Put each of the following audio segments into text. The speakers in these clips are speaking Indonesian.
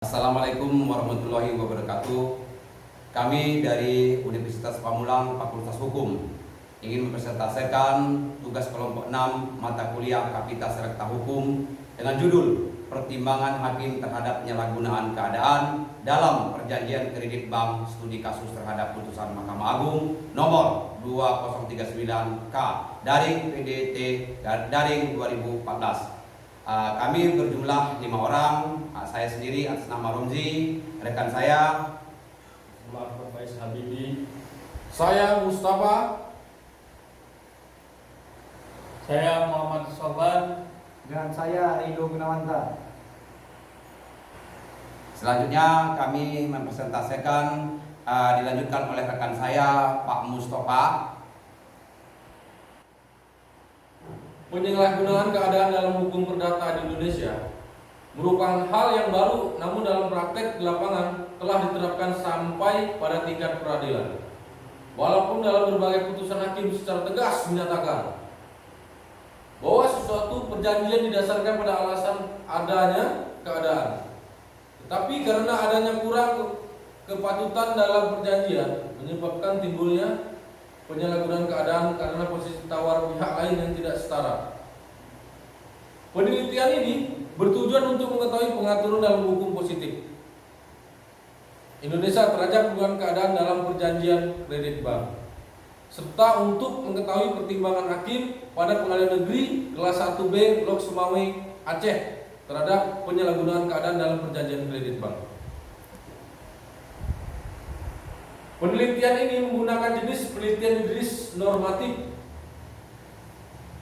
Assalamualaikum warahmatullahi wabarakatuh. Kami dari Universitas Pamulang Fakultas Hukum ingin mempresentasikan tugas kelompok 6 mata kuliah Kapita Serta Hukum dengan judul Pertimbangan Hakim terhadap Penyalahgunaan Keadaan dalam Perjanjian Kredit Bank Studi Kasus terhadap Putusan Mahkamah Agung nomor 2039K Daring PDT Daring 2014. Kami berjumlah 5 orang. Saya sendiri atas nama Romzi, rekan saya Faiz Habibi, saya Mustafa, saya Muhammad Soban, dan saya Rido Gunawanta. Selanjutnya kami mempresentasikan dilanjutkan oleh rekan saya Pak Mustafa. penyalahgunaan keadaan dalam hukum perdata di Indonesia merupakan hal yang baru, namun dalam praktek di lapangan telah diterapkan sampai pada tingkat peradilan. Walaupun dalam berbagai putusan hakim secara tegas menyatakan bahwa sesuatu perjanjian didasarkan pada alasan adanya keadaan, tetapi karena adanya kurang kepatutan dalam perjanjian menyebabkan timbulnya penyalahgunaan keadaan karena posisi tawar pihak lain yang tidak setara. Penelitian ini bertujuan untuk mengetahui pengaturan dalam hukum positif Indonesia terhadap penyalahgunaan keadaan dalam perjanjian kredit bank, serta untuk mengetahui pertimbangan hakim pada Pengadilan Negeri Kelas 1B Blok Sumawe Aceh terhadap penyalahgunaan keadaan dalam perjanjian kredit bank. Penelitian ini menggunakan jenis penelitian normatif,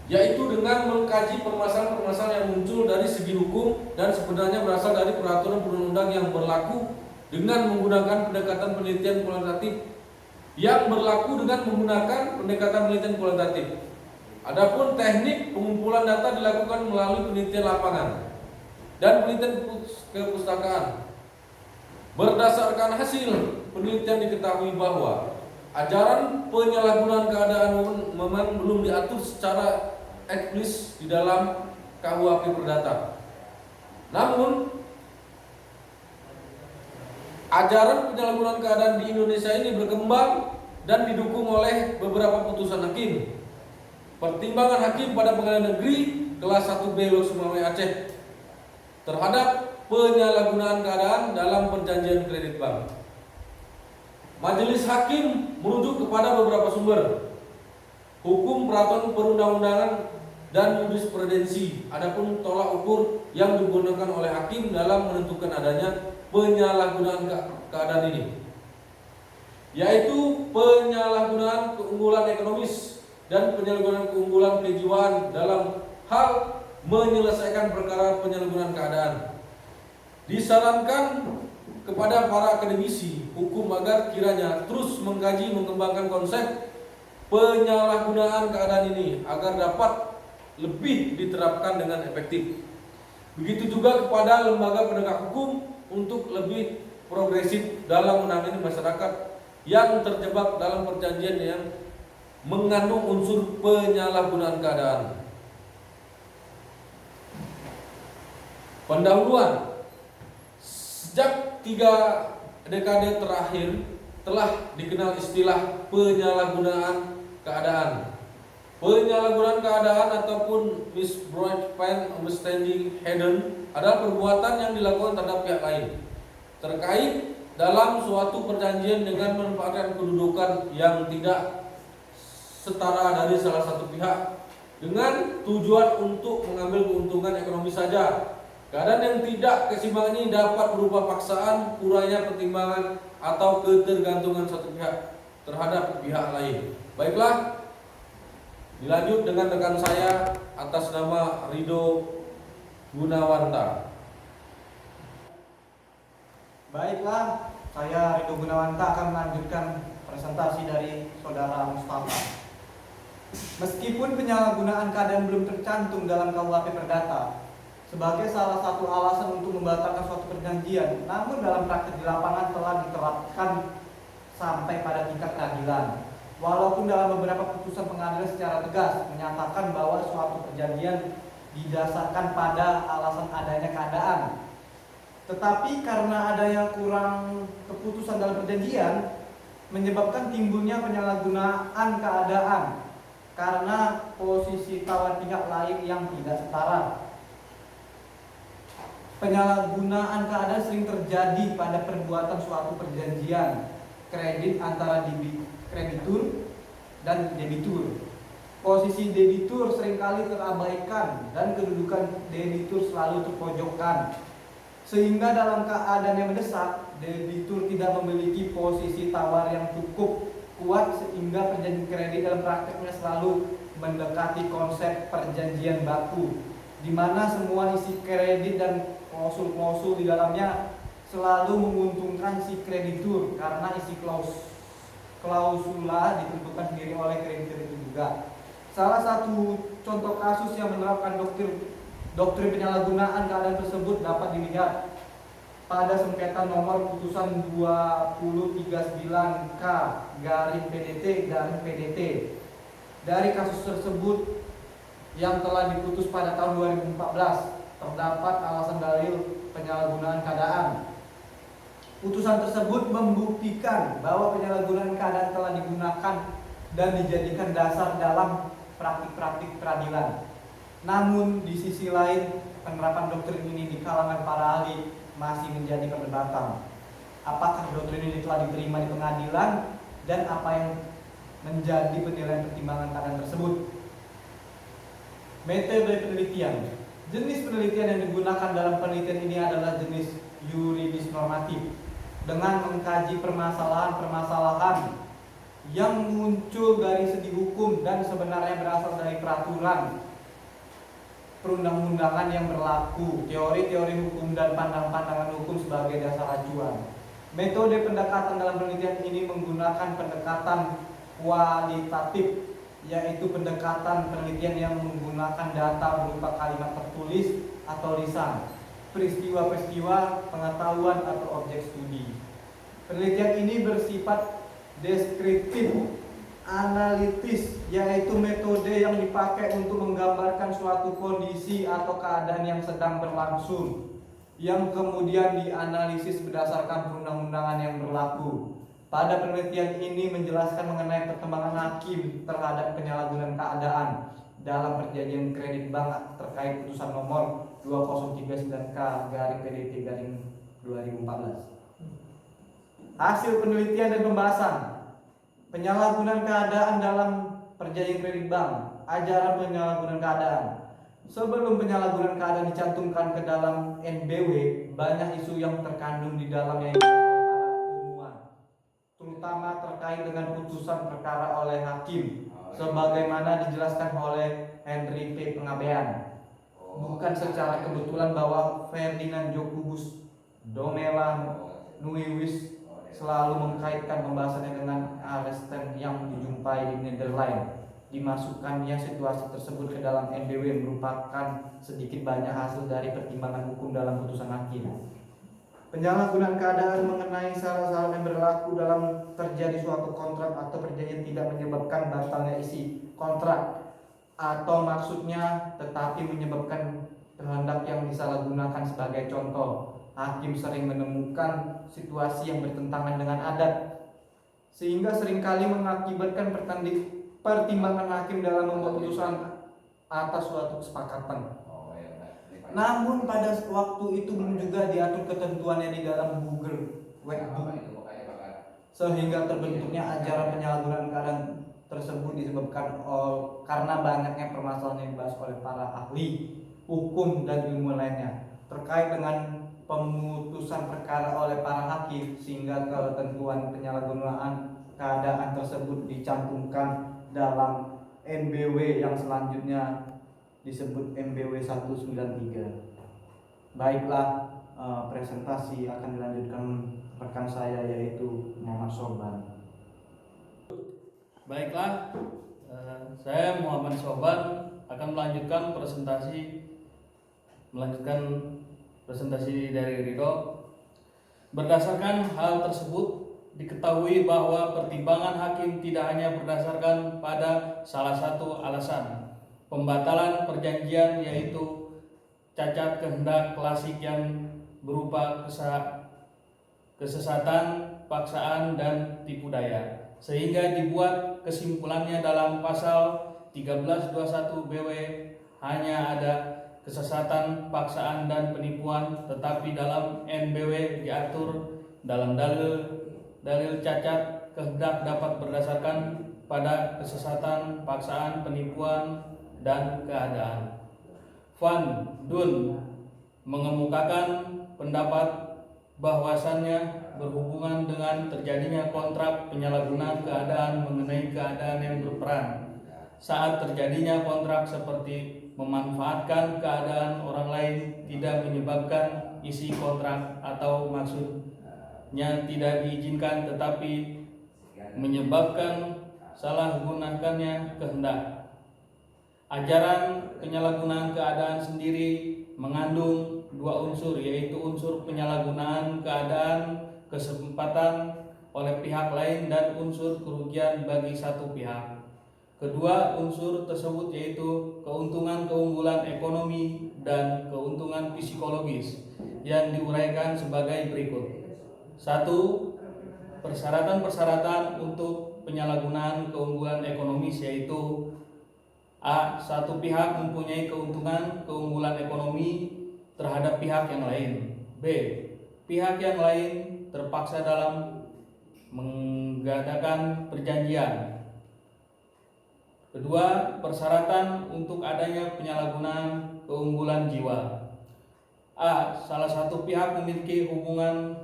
yaitu dengan mengkaji permasalahan-permasalahan yang muncul dari segi hukum dan sebenarnya berasal dari peraturan perundang-undang yang berlaku dengan menggunakan pendekatan penelitian kualitatif Adapun teknik pengumpulan data dilakukan melalui penelitian lapangan dan penelitian kepustakaan. Berdasarkan hasil penelitian diketahui bahwa ajaran penyalahgunaan keadaan memang belum diatur secara eksplisit di dalam KUHP Perdata. Namun, ajaran penyalahgunaan keadaan di Indonesia ini berkembang dan didukung oleh beberapa putusan hakim. Pertimbangan hakim pada Pengadilan Negeri Kelas 1B Blok Sumawe Aceh terhadap penyalahgunaan keadaan dalam perjanjian kredit bank. Majelis hakim merujuk kepada beberapa sumber hukum, peraturan perundang-undangan, dan jurisprudensi. Adapun tolak ukur yang digunakan oleh hakim dalam menentukan adanya penyalahgunaan keadaan ini, yaitu penyalahgunaan keunggulan ekonomis dan penyalahgunaan keunggulan kejiwaan dalam hal menyelesaikan perkara penyalahgunaan keadaan. Disarankan kepada para akademisi hukum agar kiranya terus mengkaji mengembangkan konsep penyalahgunaan keadaan ini agar dapat lebih diterapkan dengan efektif. Begitu juga kepada lembaga penegak hukum untuk lebih progresif dalam menangani masyarakat yang terjebak dalam perjanjian yang mengandung unsur penyalahgunaan keadaan. Pendahuluan. Sejak 3 dekade terakhir telah dikenal istilah penyalahgunaan keadaan. Penyalahgunaan keadaan ataupun misappropriation understanding hidden adalah perbuatan yang dilakukan terhadap pihak lain terkait dalam suatu perjanjian dengan memanfaatkan kedudukan yang tidak setara dari salah satu pihak dengan tujuan untuk mengambil keuntungan ekonomi saja. Keadaan yang tidak keseimbangan ini dapat berupa paksaan, kurangnya pertimbangan, atau ketergantungan satu pihak terhadap pihak lain. Baiklah, dilanjut dengan rekan saya atas nama Rido Gunawanta. Baiklah, saya Rido Gunawanta akan melanjutkan presentasi dari saudara Mustafa. Meskipun penyalahgunaan keadaan belum tercantum dalam KUHP Perdata sebagai salah satu alasan untuk membatalkan suatu perjanjian, namun dalam praktik di lapangan telah diterapkan sampai pada tingkat peradilan. Walaupun dalam beberapa putusan pengadilan secara tegas menyatakan bahwa suatu perjanjian didasarkan pada alasan adanya keadaan, Tetapi karena adanya kurang keputusan dalam perjanjian, menyebabkan timbulnya penyalahgunaan keadaan karena posisi tawar pihak lain yang tidak setara. Penyalahgunaan keadaan sering terjadi pada perbuatan suatu perjanjian kredit antara kreditur dan debitur. Posisi debitur seringkali terabaikan dan kedudukan debitur selalu terpojokkan. Sehingga dalam keadaan yang mendesak, debitur tidak memiliki posisi tawar yang cukup kuat sehingga perjanjian kredit dalam prakteknya selalu mendekati konsep perjanjian baku, di mana semua isi kredit dan klausul-klausul di dalamnya selalu menguntungkan si kreditur karena isi klausula ditentukan sendiri oleh kreditur itu juga. Salah satu contoh kasus yang menerapkan doktrin penyalahgunaan keadaan tersebut dapat dilihat pada sengketa nomor putusan 2039K/PDT. Dari kasus tersebut yang telah diputus pada tahun 2014, terdapat alasan dalil penyalahgunaan keadaan. Putusan tersebut membuktikan bahwa penyalahgunaan keadaan telah digunakan dan dijadikan dasar dalam praktik-praktik peradilan. Namun di sisi lain, penerapan doktrin ini di kalangan para ahli masih menjadi perdebatan. Apakah doktrin ini telah diterima di pengadilan dan apa yang menjadi penilaian pertimbangan keadaan tersebut? Metode penelitian. Jenis penelitian yang digunakan dalam penelitian ini adalah jenis yuridis normatif, dengan mengkaji permasalahan-permasalahan yang muncul dari segi hukum dan sebenarnya berasal dari peraturan perundang-undangan yang berlaku, teori-teori hukum dan pandangan-pandangan hukum sebagai dasar acuan. Metode pendekatan dalam penelitian ini menggunakan pendekatan kualitatif, yaitu pendekatan penelitian yang menggunakan data berupa kalimat tertulis atau lisan, peristiwa-peristiwa, pengetahuan atau objek studi. Penelitian ini bersifat deskriptif, analitis, yaitu metode yang dipakai untuk menggambarkan suatu kondisi atau keadaan yang sedang berlangsung, yang kemudian dianalisis berdasarkan perundang-undangan yang berlaku. Pada penelitian ini menjelaskan mengenai perkembangan hakim terhadap penyalahgunaan keadaan dalam perjanjian kredit bank terkait putusan nomor 2039K/PDT/2014. Hasil penelitian dan pembahasan penyalahgunaan keadaan dalam perjanjian kredit bank, ajaran penyalahgunaan keadaan. Sebelum penyalahgunaan keadaan dicantumkan ke dalam NBW, banyak isu yang terkandung di dalamnya terutama terkait dengan putusan perkara oleh hakim, sebagaimana dijelaskan oleh Henry P. Pengabean. Bukan secara kebetulan bahwa Ferdinand Jokubus Domela Nuiwis selalu mengkaitkan pembahasannya dengan arresten yang dijumpai di Netherlands. Dimasukkannya situasi tersebut ke dalam NBW merupakan sedikit banyak hasil dari pertimbangan hukum dalam putusan hakim. Penyalahgunaan keadaan mengenai syarat-syarat yang berlaku dalam terjadi suatu kontrak atau perjanjian tidak menyebabkan batalnya isi kontrak atau maksudnya, tetapi menyebabkan kehendak yang disalahgunakan. Sebagai contoh, hakim sering menemukan situasi yang bertentangan dengan adat, sehingga seringkali mengakibatkan pertimbangan hakim dalam membuat putusan atas suatu kesepakatan. Namun pada waktu itu belum juga diatur ketentuannya di dalam Google Webbook, sehingga terbentuknya ajaran penyalahgunaan keadaan tersebut disebabkan karena banyaknya permasalahan yang dibahas oleh para ahli hukum dan ilmu lainnya terkait dengan pemutusan perkara oleh para hakim, sehingga ketentuan penyalahgunaan keadaan tersebut dicantumkan dalam NBW yang selanjutnya disebut NBW 193. Baiklah, presentasi akan dilanjutkan rekan saya yaitu Muhammad Soban. Baiklah, saya Muhammad Soban akan melanjutkan presentasi dari Ridho. Berdasarkan hal tersebut, diketahui bahwa pertimbangan hakim tidak hanya berdasarkan pada salah satu alasan pembatalan perjanjian, yaitu cacat kehendak klasik yang berupa kesesatan, paksaan, dan tipu daya, sehingga dibuat kesimpulannya dalam pasal 1321 BW hanya ada kesesatan, paksaan, dan penipuan, tetapi dalam NBW diatur dalam dalil cacat kehendak dapat berdasarkan pada kesesatan, paksaan, penipuan, dan keadaan. Van Dun mengemukakan pendapat bahwasannya berhubungan dengan terjadinya kontrak penyalahgunaan keadaan mengenai keadaan yang berperan saat terjadinya kontrak seperti memanfaatkan keadaan orang lain tidak menyebabkan isi kontrak atau maksudnya tidak diizinkan, tetapi menyebabkan salah gunakannya kehendak. Ajaran penyalahgunaan keadaan sendiri mengandung dua unsur, yaitu unsur penyalahgunaan keadaan kesempatan oleh pihak lain dan unsur kerugian bagi satu pihak. Kedua unsur tersebut yaitu keuntungan-keunggulan ekonomi dan keuntungan psikologis yang diuraikan sebagai berikut. 1. Persyaratan-persyaratan untuk penyalahgunaan keunggulan ekonomis yaitu A. Satu pihak mempunyai keuntungan-keunggulan ekonomi terhadap pihak yang lain. B. Pihak yang lain terpaksa dalam mengadakan perjanjian. Kedua, persyaratan untuk adanya penyalahgunaan keunggulan jiwa. A. Salah satu pihak memiliki hubungan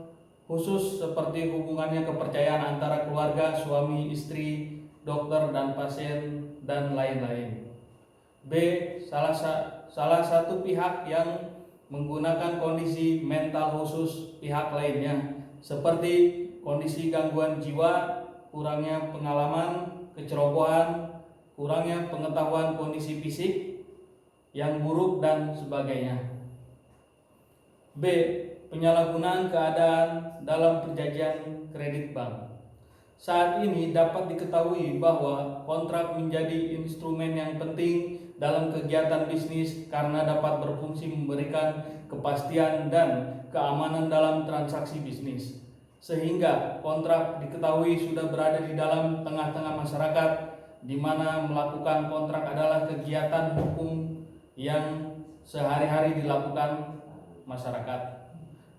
khusus seperti hubungannya kepercayaan antara keluarga, suami, istri, dokter, dan pasien, dan lain-lain. B. Salah satu pihak yang menggunakan kondisi mental khusus pihak lainnya seperti kondisi gangguan jiwa, kurangnya pengalaman, kecerobohan, kurangnya pengetahuan kondisi fisik yang buruk, dan sebagainya. B. Penyalahgunaan keadaan dalam perjanjian kredit bank. Saat ini dapat diketahui bahwa kontrak menjadi instrumen yang penting dalam kegiatan bisnis karena dapat berfungsi memberikan kepastian dan keamanan dalam transaksi bisnis. Sehingga kontrak diketahui sudah berada di dalam tengah-tengah masyarakat, di mana melakukan kontrak adalah kegiatan hukum yang sehari-hari dilakukan masyarakat.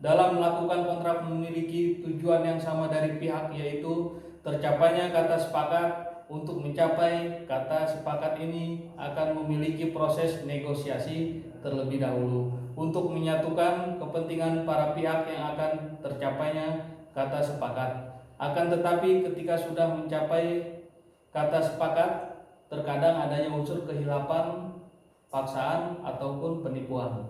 Dalam melakukan kontrak memiliki tujuan yang sama dari pihak, yaitu tercapainya kata sepakat. Untuk mencapai kata sepakat ini akan memiliki proses negosiasi terlebih dahulu untuk menyatukan kepentingan para pihak yang akan tercapainya kata sepakat. Akan tetapi ketika sudah mencapai kata sepakat, terkadang adanya unsur kehilapan, paksaan, ataupun penipuan.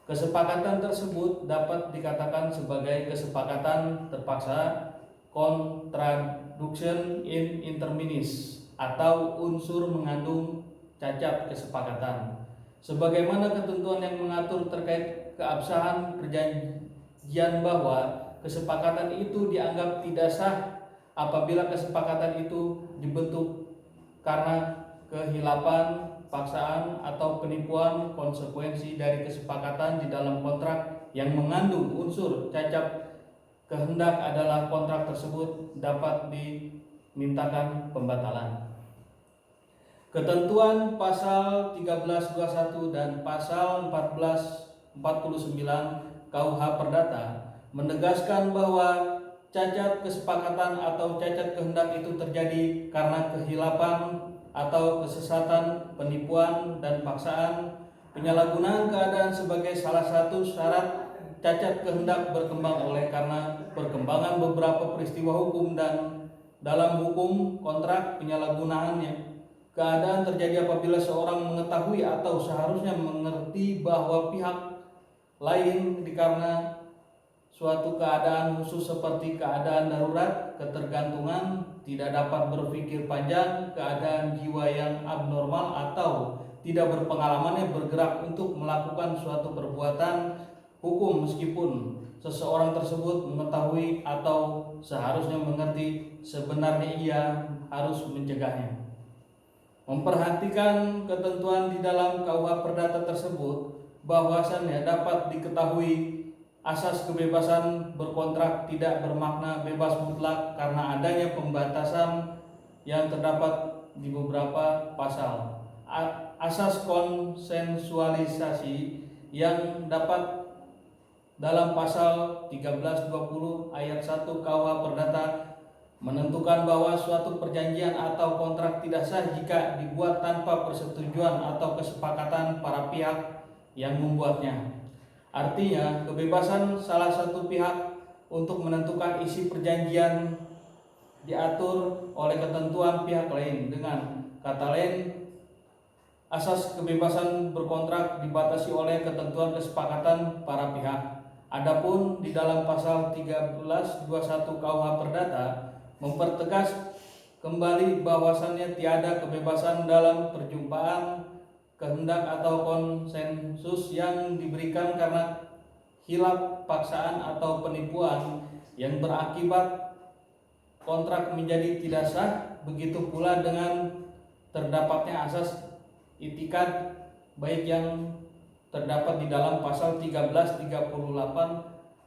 Kesepakatan tersebut dapat dikatakan sebagai kesepakatan terpaksa, contradiction in interminis, atau unsur mengandung cacat kesepakatan. Sebagaimana ketentuan yang mengatur terkait keabsahan perjanjian bahwa kesepakatan itu dianggap tidak sah apabila kesepakatan itu dibentuk karena kehilapan, paksaan, atau penipuan. Konsekuensi dari kesepakatan di dalam kontrak yang mengandung unsur cacat kehendak adalah kontrak tersebut dapat dimintakan pembatalan. Ketentuan pasal 1321 dan pasal 1449 KUH Perdata menegaskan bahwa cacat kesepakatan atau cacat kehendak itu terjadi karena kehilapan atau kesesatan, penipuan, dan paksaan. Penyalahgunaan keadaan sebagai salah satu syarat cacat kehendak berkembang oleh karena perkembangan beberapa peristiwa hukum, dan dalam hukum kontrak penyalahgunaannya keadaan terjadi apabila seorang mengetahui atau seharusnya mengerti bahwa pihak lain karena suatu keadaan khusus seperti keadaan darurat, ketergantungan, tidak dapat berpikir panjang, keadaan jiwa yang abnormal, atau tidak berpengalaman yang bergerak untuk melakukan suatu perbuatan hukum meskipun seseorang tersebut mengetahui atau seharusnya mengerti sebenarnya ia harus mencegahnya. Memperhatikan ketentuan di dalam KUH Perdata tersebut bahwasannya dapat diketahui asas kebebasan berkontrak tidak bermakna bebas mutlak karena adanya pembatasan yang terdapat di beberapa pasal. Asas konsensualisasi yang dapat dalam pasal 1320 ayat 1 KUH Perdata menentukan bahwa suatu perjanjian atau kontrak tidak sah jika dibuat tanpa persetujuan atau kesepakatan para pihak yang membuatnya. Artinya, kebebasan salah satu pihak untuk menentukan isi perjanjian diatur oleh ketentuan pihak lain. Dengan kata lain, asas kebebasan berkontrak dibatasi oleh ketentuan kesepakatan para pihak. Adapun di dalam pasal 1321 KUH Perdata mempertegas kembali bahwasannya tiada kebebasan dalam perjumpaan kehendak atau konsensus yang diberikan karena hilaf, paksaan atau penipuan yang berakibat kontrak menjadi tidak sah. Begitu pula dengan terdapatnya asas itikad baik yang terdapat di dalam pasal 1338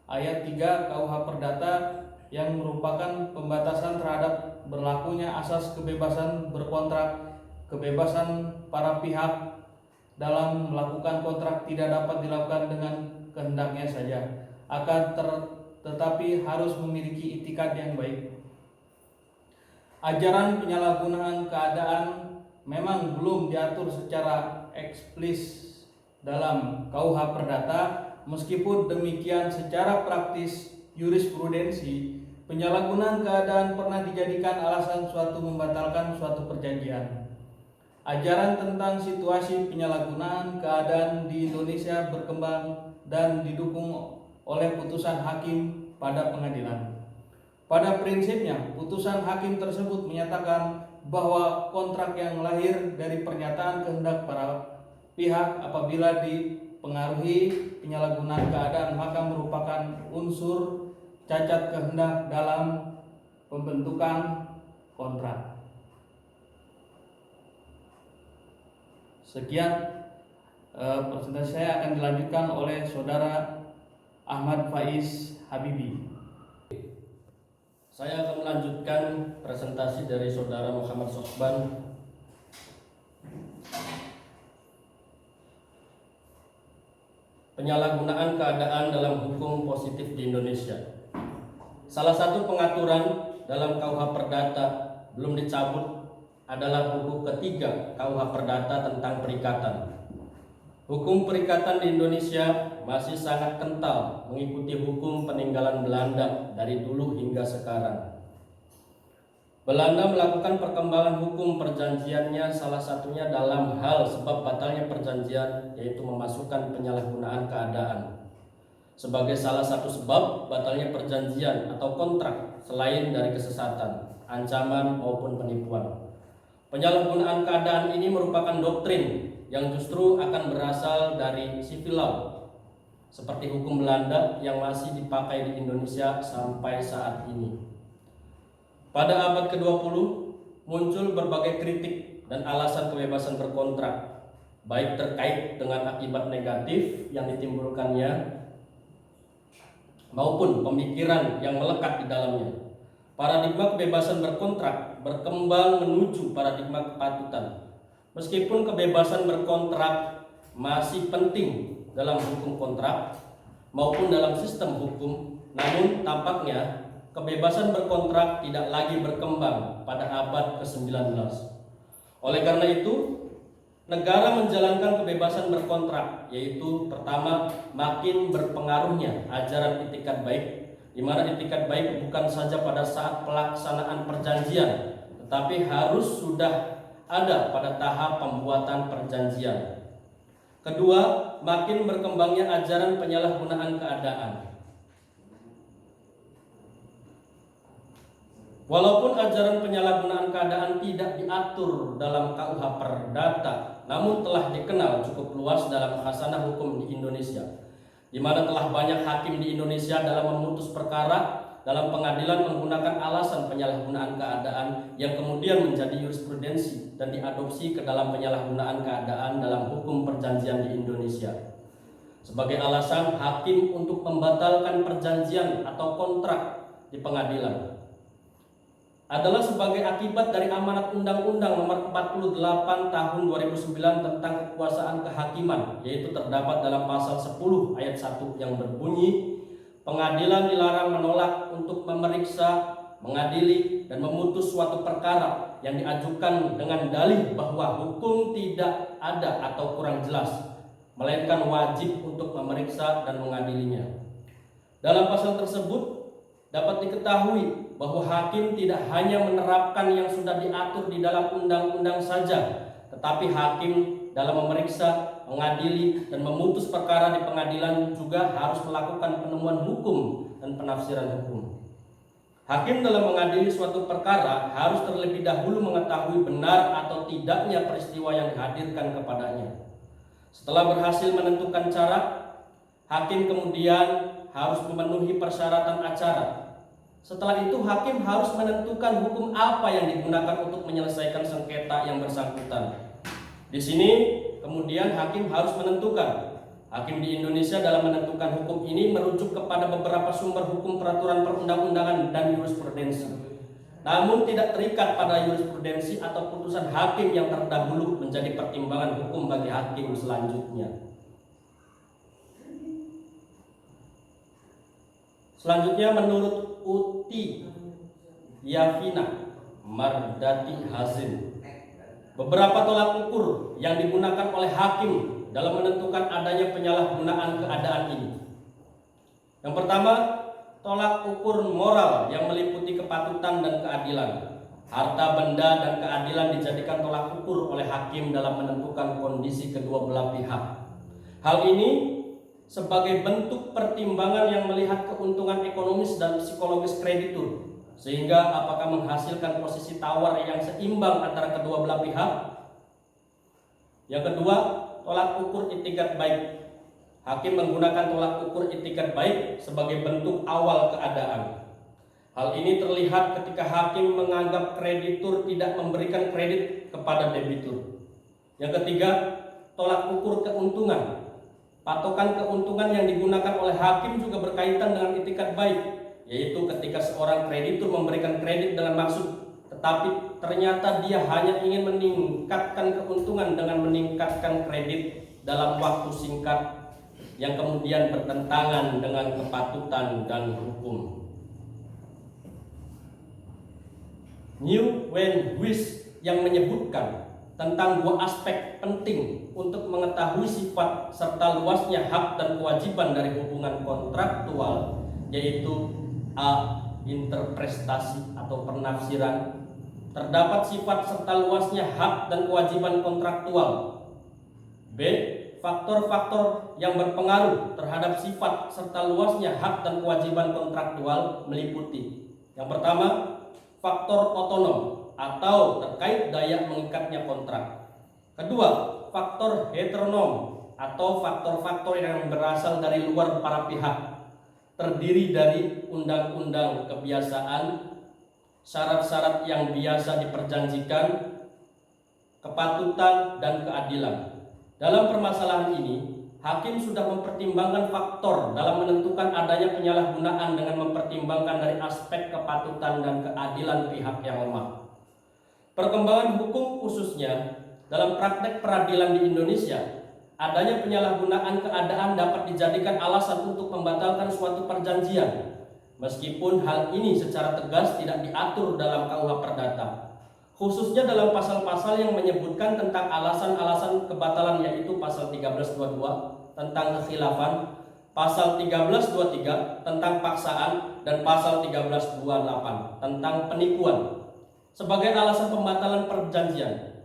ayat 3 KUH Perdata yang merupakan pembatasan terhadap berlakunya asas kebebasan berkontrak. Kebebasan para pihak dalam melakukan kontrak tidak dapat dilakukan dengan kehendaknya saja, tetapi harus memiliki itikad yang baik. Ajaran penyalahgunaan keadaan memang belum diatur secara eksplisit dalam KUH Perdata. Meskipun demikian, secara praktis jurisprudensi penyalahgunaan keadaan pernah dijadikan alasan suatu membatalkan suatu perjanjian. Ajaran tentang situasi penyalahgunaan keadaan di Indonesia berkembang dan didukung oleh putusan hakim pada pengadilan. Pada prinsipnya, putusan hakim tersebut menyatakan bahwa kontrak yang lahir dari pernyataan kehendak para pihak apabila dipengaruhi penyalahgunaan keadaan maka merupakan unsur cacat kehendak dalam pembentukan kontrak. Sekian presentasi saya akan dilanjutkan oleh Saudara Ahmad Faiz Habibi. Saya akan melanjutkan presentasi dari Saudara Muhammad Sokban. Penyalahgunaan keadaan dalam hukum positif di Indonesia. Salah satu pengaturan dalam KUH Perdata belum dicabut adalah buku ketiga KUH Perdata tentang perikatan. Hukum perikatan di Indonesia masih sangat kental mengikuti hukum peninggalan Belanda dari dulu hingga sekarang. Belanda melakukan perkembangan hukum perjanjiannya salah satunya dalam hal sebab batalnya perjanjian, yaitu memasukkan penyalahgunaan keadaan sebagai salah satu sebab batalnya perjanjian atau kontrak selain dari kesesatan, ancaman maupun penipuan. Penyalahgunaan keadaan ini merupakan doktrin yang justru akan berasal dari civil law seperti hukum Belanda yang masih dipakai di Indonesia sampai saat ini. Pada abad ke-20 muncul berbagai kritik dan alasan kebebasan berkontrak, baik terkait dengan akibat negatif yang ditimbulkannya maupun pemikiran yang melekat di dalamnya. Paradigma kebebasan berkontrak berkembang menuju paradigma kepatutan. Meskipun kebebasan berkontrak masih penting dalam hukum kontrak maupun dalam sistem hukum, namun tampaknya kebebasan berkontrak tidak lagi berkembang pada abad ke-19. Oleh karena itu, negara menjalankan kebebasan berkontrak, yaitu pertama, makin berpengaruhnya ajaran itikat baik, di mana itikat baik bukan saja pada saat pelaksanaan perjanjian, tetapi harus sudah ada pada tahap pembuatan perjanjian. Kedua, makin berkembangnya ajaran penyalahgunaan keadaan. Walaupun ajaran penyalahgunaan keadaan tidak diatur dalam KUH Perdata, namun telah dikenal cukup luas dalam khasanah hukum di Indonesia, di mana telah banyak hakim di Indonesia dalam memutus perkara dalam pengadilan menggunakan alasan penyalahgunaan keadaan yang kemudian menjadi jurisprudensi dan diadopsi ke dalam penyalahgunaan keadaan dalam hukum perjanjian di Indonesia. sebagai alasan hakim untuk membatalkan perjanjian atau kontrak di pengadilan adalah sebagai akibat dari amanat Undang-Undang Nomor 48 Tahun 2009 tentang kekuasaan kehakiman, yaitu terdapat dalam pasal 10 ayat 1 yang berbunyi, pengadilan dilarang menolak untuk memeriksa, mengadili, dan memutus suatu perkara yang diajukan dengan dalih bahwa hukum tidak ada atau kurang jelas, melainkan wajib untuk memeriksa dan mengadilinya. Dalam pasal tersebut dapat diketahui bahwa hakim tidak hanya menerapkan yang sudah diatur di dalam undang-undang saja, tetapi hakim dalam memeriksa, mengadili, dan memutus perkara di pengadilan juga harus melakukan penemuan hukum dan penafsiran hukum. Hakim dalam mengadili suatu perkara harus terlebih dahulu mengetahui benar atau tidaknya peristiwa yang dihadirkan kepadanya. Setelah berhasil menentukan cara, hakim kemudian harus memenuhi persyaratan acara. Setelah itu hakim harus menentukan hukum apa yang digunakan untuk menyelesaikan sengketa yang bersangkutan. Di sini kemudian hakim harus menentukan. Hakim di Indonesia dalam menentukan hukum ini merujuk kepada beberapa sumber hukum, peraturan perundang-undangan, dan jurisprudensi. Namun tidak terikat pada jurisprudensi atau putusan hakim yang terdahulu menjadi pertimbangan hukum bagi hakim selanjutnya. Selanjutnya menurut Uti Yavina Mardati Hazin, beberapa tolak ukur yang digunakan oleh hakim dalam menentukan adanya penyalahgunaan keadaan ini. Yang pertama, tolak ukur moral yang meliputi kepatutan dan keadilan. Harta benda dan keadilan dijadikan tolak ukur oleh hakim dalam menentukan kondisi kedua belah pihak. Hal ini sebagai bentuk pertimbangan yang melihat keuntungan ekonomis dan psikologis kreditur, sehingga apakah menghasilkan posisi tawar yang seimbang antara kedua belah pihak. Yang kedua, tolak ukur itikat baik. Hakim menggunakan tolak ukur itikat baik sebagai bentuk awal keadaan. Hal ini terlihat ketika hakim menganggap kreditur tidak memberikan kredit kepada debitur. Yang ketiga, tolak ukur keuntungan. Patokan keuntungan yang digunakan oleh hakim juga berkaitan dengan itikat baik, yaitu ketika seorang kreditur memberikan kredit dengan maksud, tetapi ternyata dia hanya ingin meningkatkan keuntungan dengan meningkatkan kredit dalam waktu singkat yang kemudian bertentangan dengan kepatutan dan hukum. New Wen Huis yang menyebutkan tentang dua aspek penting untuk mengetahui sifat serta luasnya hak dan kewajiban dari hubungan kontraktual, yaitu A. Interpretasi atau penafsiran. Terdapat sifat serta luasnya hak dan kewajiban kontraktual. B. Faktor-faktor yang berpengaruh terhadap sifat serta luasnya hak dan kewajiban kontraktual meliputi: yang pertama, faktor otonom atau terkait daya mengikatnya kontrak. Kedua, faktor heteronom atau faktor-faktor yang berasal dari luar para pihak, terdiri dari undang-undang kebiasaan, syarat-syarat yang biasa diperjanjikan, kepatutan, dan keadilan. Dalam permasalahan ini, hakim sudah mempertimbangkan faktor dalam menentukan adanya penyalahgunaan dengan mempertimbangkan dari aspek kepatutan dan keadilan pihak yang lemah. Perkembangan hukum khususnya dalam praktek peradilan di Indonesia, adanya penyalahgunaan keadaan dapat dijadikan alasan untuk membatalkan suatu perjanjian, meskipun hal ini secara tegas tidak diatur dalam KUH Perdata, khususnya dalam pasal-pasal yang menyebutkan tentang alasan-alasan kebatalan, yaitu pasal 1322 tentang kekhilafan, pasal 1323 tentang paksaan, dan pasal 1328 tentang penipuan sebagai alasan pembatalan perjanjian.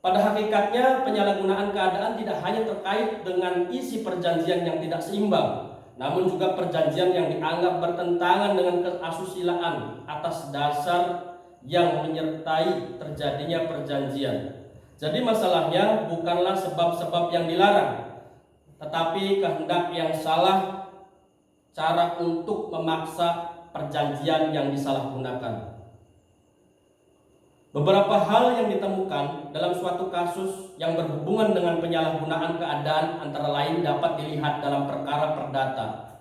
Pada hakikatnya, penyalahgunaan keadaan tidak hanya terkait dengan isi perjanjian yang tidak seimbang, namun juga perjanjian yang dianggap bertentangan dengan keasusilaan atas dasar yang menyertai terjadinya perjanjian. Jadi masalahnya bukanlah sebab-sebab yang dilarang, tetapi kehendak yang salah, cara untuk memaksa perjanjian yang disalahgunakan. Beberapa hal yang ditemukan dalam suatu kasus yang berhubungan dengan penyalahgunaan keadaan antara lain dapat dilihat dalam perkara perdata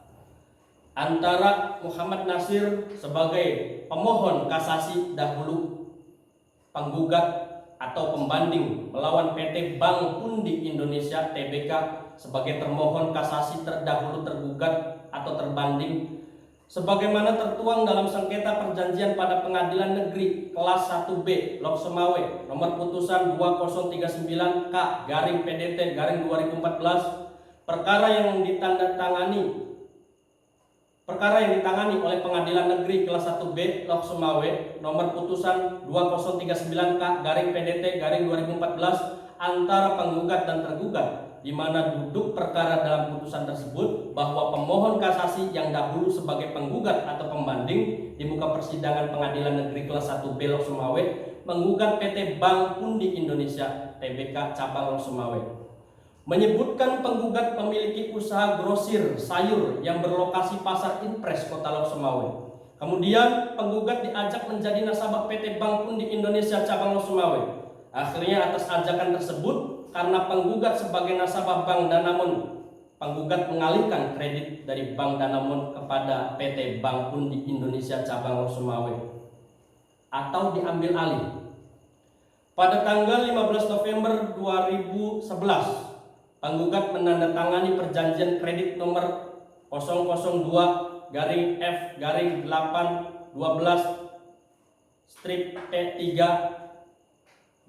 antara Muhammad Nasir sebagai pemohon kasasi dahulu penggugat atau pembanding melawan PT Bank Pundi Indonesia Tbk sebagai termohon kasasi terdahulu tergugat atau terbanding sebagaimana tertuang dalam sengketa perjanjian pada Pengadilan Negeri Kelas 1B Lok Sumawe nomor putusan 2039 K garing PDT garing 2014 perkara yang ditangani oleh Pengadilan Negeri Kelas 1B Lok Sumawe nomor putusan 2039 K garing PDT garing 2014 antara penggugat dan tergugat, di mana duduk perkara dalam putusan tersebut bahwa pemohon kasasi yang dahulu sebagai penggugat atau pembanding di muka persidangan Pengadilan Negeri Kelas 1B Lok Sumawe menggugat PT Bank Pundi Indonesia Tbk cabang Lok Sumawe, menyebutkan penggugat memiliki usaha grosir sayur yang berlokasi Pasar Impres Kota Lok Sumawe. Kemudian penggugat diajak menjadi nasabah PT Bank Pundi Indonesia cabang Lok Sumawe. Akhirnya atas ajakan tersebut, karena penggugat sebagai nasabah Bank Danamon, penggugat mengalihkan kredit dari Bank Danamon kepada PT Bank Pundi Indonesia cabang Lok Sumawe atau diambil alih. Pada tanggal 15 November 2011, penggugat menandatangani perjanjian kredit nomor 002 garing F garing 8 12 strip P3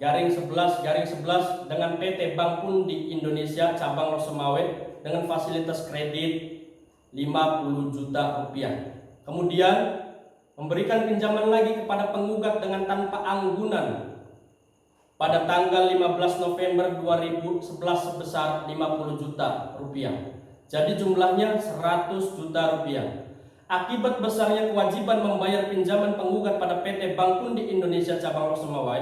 garing 11 dengan PT Bank Pundi Indonesia cabang Lok Sumawe dengan fasilitas kredit 50 juta rupiah. Kemudian memberikan pinjaman lagi kepada penggugat dengan tanpa anggunan pada tanggal 15 November 2011 sebesar 50 juta rupiah. Jadi jumlahnya 100 juta rupiah. Akibat besarnya kewajiban membayar pinjaman penggugat pada PT Bank Pundi Indonesia cabang Lok Sumawe,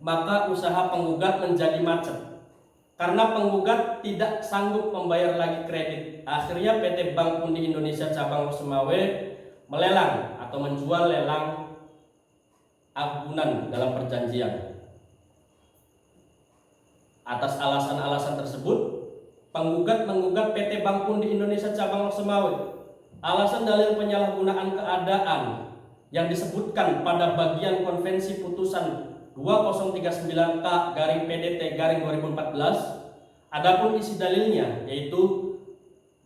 maka usaha penggugat menjadi macet. Karena penggugat tidak sanggup membayar lagi kredit, akhirnya PT Bank Pundi Indonesia cabang Lok Sumawe melelang atau menjual lelang agunan dalam perjanjian. Atas alasan-alasan tersebut, penggugat menggugat PT Bank Pundi Indonesia cabang Lok Sumawe. Alasan dalil penyalahgunaan keadaan yang disebutkan pada bagian konvensi putusan 2039K garing PDT garing 2014. Adapun isi dalilnya yaitu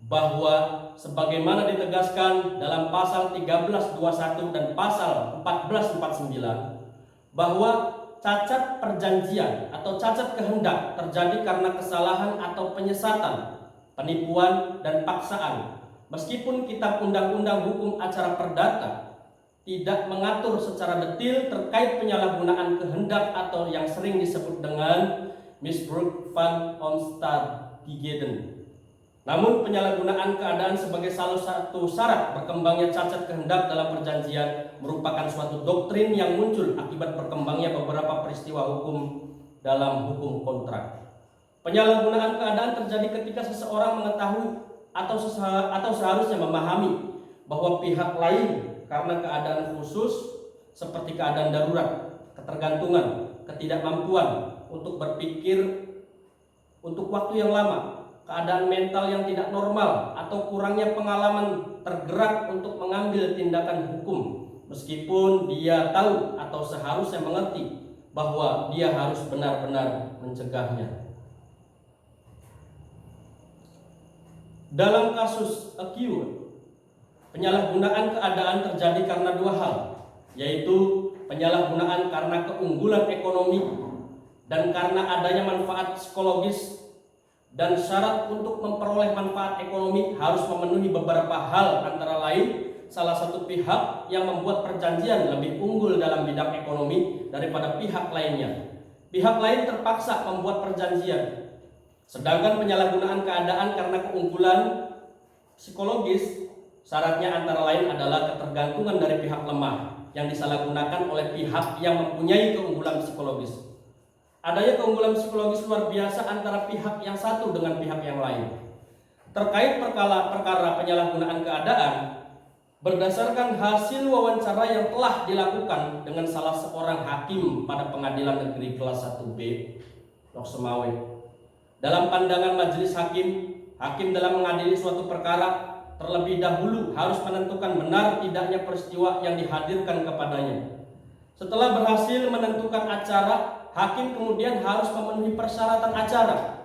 bahwa sebagaimana ditegaskan dalam pasal 1321 dan pasal 1449 bahwa cacat perjanjian atau cacat kehendak terjadi karena kesalahan atau penyesatan, penipuan dan paksaan. Meskipun Kitab Undang-Undang Hukum Acara Perdata tidak mengatur secara detail terkait penyalahgunaan kehendak atau yang sering disebut dengan misbruik van omstandigheden. Namun penyalahgunaan keadaan sebagai salah satu syarat berkembangnya cacat kehendak dalam perjanjian merupakan suatu doktrin yang muncul akibat berkembangnya beberapa peristiwa hukum dalam hukum kontrak. Penyalahgunaan keadaan terjadi ketika seseorang mengetahui atau seharusnya memahami bahwa pihak lain karena keadaan khusus seperti keadaan darurat, ketergantungan, ketidakmampuan untuk berpikir untuk waktu yang lama, keadaan mental yang tidak normal, atau kurangnya pengalaman tergerak untuk mengambil tindakan hukum, meskipun dia tahu atau seharusnya mengerti bahwa dia harus benar-benar mencegahnya. Dalam kasus acute, penyalahgunaan keadaan terjadi karena dua hal, yaitu penyalahgunaan karena keunggulan ekonomi dan karena adanya manfaat psikologis, dan syarat untuk memperoleh manfaat ekonomi harus memenuhi beberapa hal, antara lain salah satu pihak yang membuat perjanjian lebih unggul dalam bidang ekonomi daripada pihak lainnya. Pihak lain terpaksa membuat perjanjian. Sedangkan penyalahgunaan keadaan karena keunggulan psikologis, syaratnya antara lain adalah ketergantungan dari pihak lemah yang disalahgunakan oleh pihak yang mempunyai keunggulan psikologis. Adanya keunggulan psikologis luar biasa antara pihak yang satu dengan pihak yang lain. Terkait perkara penyalahgunaan keadaan, Berdasarkan hasil wawancara yang telah dilakukan dengan salah seorang hakim pada Pengadilan Negeri Kelas 1B Loksemawe, dalam pandangan majelis hakim, hakim dalam mengadili suatu perkara terlebih dahulu harus menentukan benar tidaknya peristiwa yang dihadirkan kepadanya. Setelah berhasil menentukan acara, hakim kemudian harus memenuhi persyaratan acara.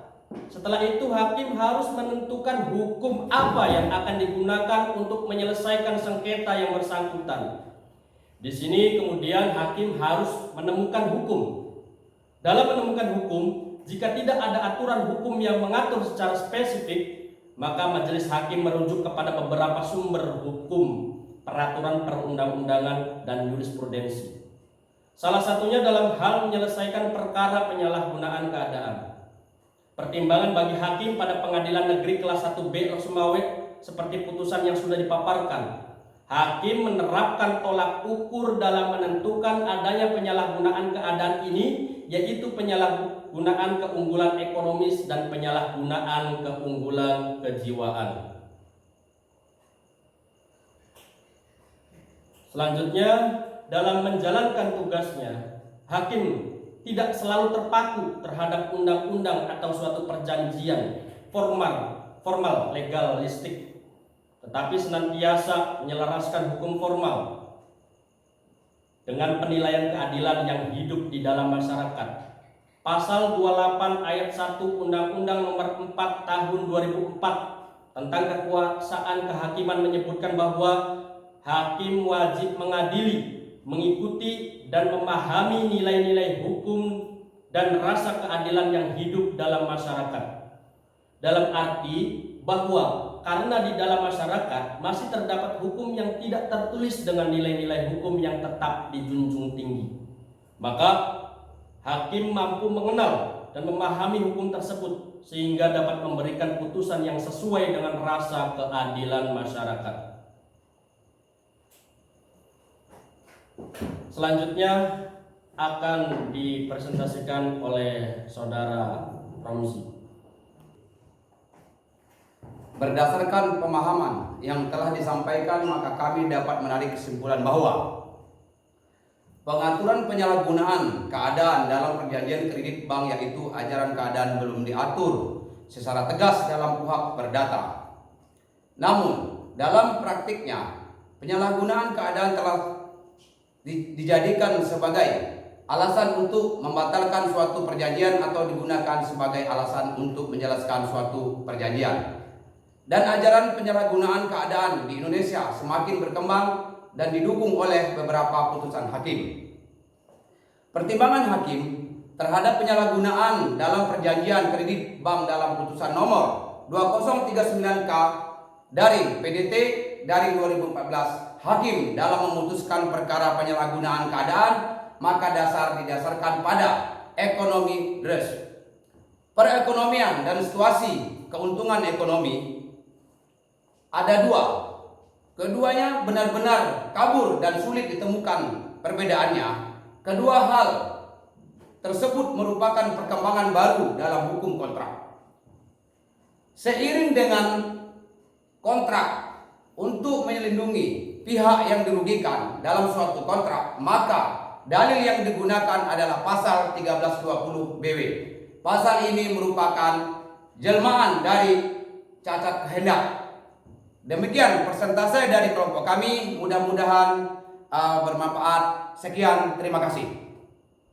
Setelah itu hakim harus menentukan hukum apa yang akan digunakan untuk menyelesaikan sengketa yang bersangkutan. Di sini kemudian hakim harus menemukan hukum. Dalam menemukan hukum, jika tidak ada aturan hukum yang mengatur secara spesifik, maka majelis hakim merujuk kepada beberapa sumber hukum, peraturan perundang-undangan, dan jurisprudensi. Salah satunya dalam hal menyelesaikan perkara penyalahgunaan keadaan. Pertimbangan bagi hakim pada Pengadilan Negeri Kelas 1B Loksemawe seperti putusan yang sudah dipaparkan. Hakim menerapkan tolak ukur dalam menentukan adanya penyalahgunaan keadaan ini, yaitu penyalahgunaan keunggulan ekonomis dan penyalahgunaan keunggulan kejiwaan. Selanjutnya, dalam menjalankan tugasnya, hakim tidak selalu terpaku terhadap undang-undang atau suatu perjanjian formal legalistik, tetapi senantiasa menyelaraskan hukum formal dengan penilaian keadilan yang hidup di dalam masyarakat. Pasal 28 ayat 1 Undang-Undang Nomor 4 Tahun 2004 tentang kekuasaan kehakiman menyebutkan bahwa hakim wajib mengadili, mengikuti dan memahami nilai-nilai hukum dan rasa keadilan yang hidup dalam masyarakat. Dalam arti bahwa karena di dalam masyarakat masih terdapat hukum yang tidak tertulis dengan nilai-nilai hukum yang tetap dijunjung tinggi, maka hakim mampu mengenal dan memahami hukum tersebut sehingga dapat memberikan putusan yang sesuai dengan rasa keadilan masyarakat. Selanjutnya akan dipresentasikan oleh Saudara Ramzi. Berdasarkan pemahaman yang telah disampaikan, maka kami dapat menarik kesimpulan bahwa pengaturan penyalahgunaan keadaan dalam perjanjian kredit bank, yaitu ajaran keadaan, belum diatur secara tegas dalam KUHP Perdata. Namun, dalam praktiknya, penyalahgunaan keadaan telah dijadikan sebagai alasan untuk membatalkan suatu perjanjian atau digunakan sebagai alasan untuk menjelaskan suatu perjanjian. Dan ajaran penyalahgunaan keadaan di Indonesia semakin berkembang dan didukung oleh beberapa putusan hakim. Pertimbangan hakim terhadap penyalahgunaan dalam perjanjian kredit bank dalam putusan nomor 2039K dari PDT dari 2014, hakim dalam memutuskan perkara penyalahgunaan keadaan maka didasarkan pada ekonomi res, perekonomian dan situasi keuntungan ekonomi. Ada dua, keduanya benar-benar kabur dan sulit ditemukan perbedaannya. Kedua hal tersebut merupakan perkembangan baru dalam hukum kontrak. Seiring dengan kontrak untuk melindungi pihak yang dirugikan dalam suatu kontrak, maka dalil yang digunakan adalah pasal 1320 BW. Pasal ini merupakan jelmaan dari cacat kehendak. Demikian persentase dari kelompok kami, mudah-mudahan bermanfaat. Sekian, terima kasih.